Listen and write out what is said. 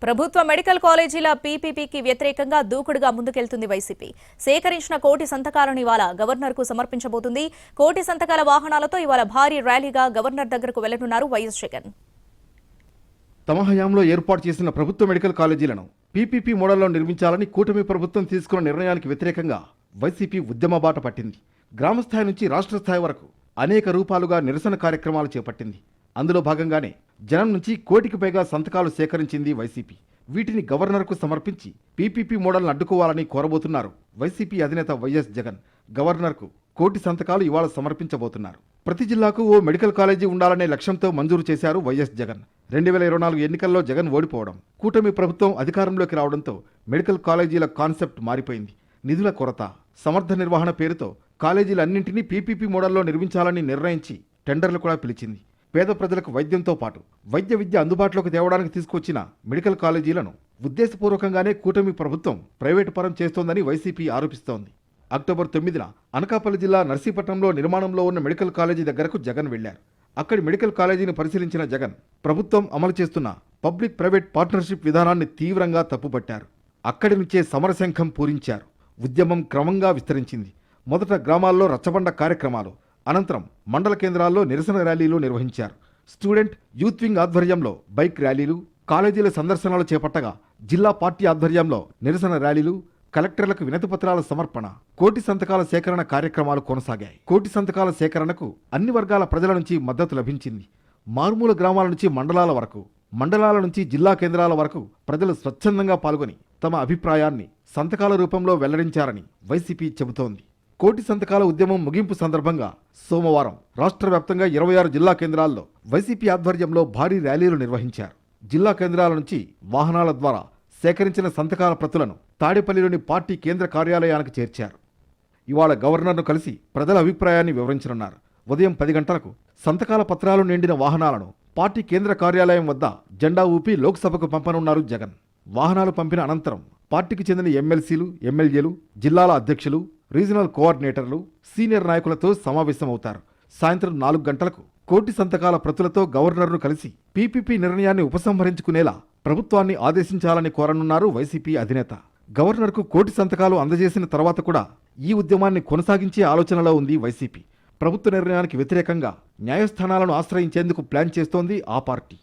ప్రభుత్వ మెడికల్ కాలేజీల పీపీపీకి వ్యతిరేకంగా దూకుడుగా ముందుకెళ్తుంది వైసీపీ. సేకరించిన కోటి సంతకాలను ఇవాళ గవర్నర్కు సమర్పించబోతుంది. కోటి సంతకాల వాహనాలతో ఇవాళ భారీ ర్యాలీగా గవర్నర్ దగ్గరకు వెళ్లనున్నారు వైఎస్ జగన్. తమ హయాంలో ఏర్పాటు చేసిన ప్రభుత్వ మెడికల్ కాలేజీలను పీపీపీ మోడల్లో నిర్మించాలని కూటమి ప్రభుత్వం తీసుకున్న నిర్ణయానికి వ్యతిరేకంగా వైసీపీ ఉద్యమ బాట పట్టింది. గ్రామస్థాయి నుంచి రాష్ట్ర స్థాయి వరకు అనేక రూపాలుగా నిరసన కార్యక్రమాలు చేపట్టింది. అందులో భాగంగానే జనం నుంచి కోటికి పైగా సంతకాలు సేకరించింది వైసీపీ. వీటిని గవర్నర్కు సమర్పించి పీపీపీ మోడల్ను అడ్డుకోవాలని కోరబోతున్నారు వైసీపీ అధినేత వైఎస్ జగన్. గవర్నర్కు కోటి సంతకాలు ఇవాళ సమర్పించబోతున్నారు. ప్రతి జిల్లాకు ఓ మెడికల్ కాలేజీ ఉండాలనే లక్ష్యంతో మంజూరు చేశారు వైఎస్ జగన్. 2024 ఎన్నికల్లో జగన్ ఓడిపోవడం, కూటమి ప్రభుత్వం అధికారంలోకి రావడంతో మెడికల్ కాలేజీల కాన్సెప్ట్ మారిపోయింది. నిధుల కొరత, సమర్థ నిర్వహణ పేరుతో కాలేజీలన్నింటినీ పీపీపీ మోడల్లో నిర్మించాలని నిర్ణయించి టెండర్లు కూడా పిలిచింది. పేద ప్రజలకు వైద్యంతో పాటు వైద్య విద్య అందుబాటులోకి తేవడానికి తీసుకొచ్చిన మెడికల్ కాలేజీలను ఉద్దేశపూర్వకంగానే కూటమి ప్రభుత్వం ప్రైవేటు పరం చేస్తోందని వైసీపీ ఆరోపిస్తోంది. అక్టోబర్ 9న అనకాపల్లి జిల్లా నర్సీపట్నంలో నిర్మాణంలో ఉన్న మెడికల్ కాలేజీ దగ్గరకు జగన్ వెళ్లారు. అక్కడి మెడికల్ కాలేజీని పరిశీలించిన జగన్ ప్రభుత్వం అమలు చేస్తున్న పబ్లిక్ ప్రైవేట్ పార్ట్నర్షిప్ విధానాన్ని తీవ్రంగా తప్పుపట్టారు. అక్కడి నుంచే సమరశంఖం పూరించారు. ఉద్యమం క్రమంగా విస్తరించింది. మొదట గ్రామాల్లో రచ్చబండ కార్యక్రమాలు, అనంతరం మండల కేంద్రాల్లో నిరసన ర్యాలీలు నిర్వహించారు. స్టూడెంట్ యూత్ వింగ్ ఆధ్వర్యంలో బైక్ ర్యాలీలు, కాలేజీల సందర్శనలు చేపట్టగా జిల్లా పార్టీ ఆధ్వర్యంలో నిరసన ర్యాలీలు, కలెక్టర్లకు వినతిపత్రాల సమర్పణ, కోటి సంతకాల సేకరణ కార్యక్రమాలు కొనసాగాయి. కోటి సంతకాల సేకరణకు అన్ని వర్గాల ప్రజల నుంచి మద్దతు లభించింది. మారుమూల గ్రామాల నుంచి మండలాల వరకు, మండలాల నుంచి జిల్లా కేంద్రాల వరకు ప్రజలు స్వచ్ఛందంగా పాల్గొని తమ అభిప్రాయాన్ని సంతకాల రూపంలో వెల్లడించారని వైసీపీ చెబుతోంది. కోటి సంతకాల ఉద్యమం ముగింపు సందర్భంగా సోమవారం రాష్ట్ర వ్యాప్తంగా 26 జిల్లా కేంద్రాల్లో వైసీపీ ఆధ్వర్యంలో భారీ ర్యాలీలు నిర్వహించారు. జిల్లా కేంద్రాల నుంచి వాహనాల ద్వారా సేకరించిన సంతకాల ప్రతులను తాడేపల్లిలోని పార్టీ కేంద్ర కార్యాలయానికి చేర్చారు. ఇవాళ గవర్నర్ను కలిసి ప్రజల అభిప్రాయాన్ని వివరించనున్నారు. ఉదయం 10 గంటలకు సంతకాల పత్రాలు నిండిన వాహనాలను పార్టీ కేంద్ర కార్యాలయం వద్ద జెండా ఊపి లోక్సభకు పంపనున్నారు జగన్. వాహనాలు పంపిన అనంతరం పార్టీకి చెందిన ఎమ్మెల్సీలు, ఎమ్మెల్యేలు, జిల్లాల అధ్యక్షులు, రీజనల్ కోఆర్డినేటర్లు, సీనియర్ నాయకులతో సమావేశమవుతారు. సాయంత్రం 4 గంటలకు కోటి సంతకాల ప్రతులతో గవర్నర్ను కలిసి పీపీపీ నిర్ణయాన్ని ఉపసంహరించుకునేలా ప్రభుత్వాన్ని ఆదేశించాలని కోరనున్నారు వైసీపీ అధినేత. గవర్నర్కు కోటి సంతకాలు అందజేసిన తర్వాత కూడా ఈ ఉద్యమాన్ని కొనసాగించే ఆలోచనలో ఉంది వైసీపీ. ప్రభుత్వ నిర్ణయానికి వ్యతిరేకంగా న్యాయస్థానాలను ఆశ్రయించేందుకు ప్లాన్ చేస్తోంది ఆ పార్టీ.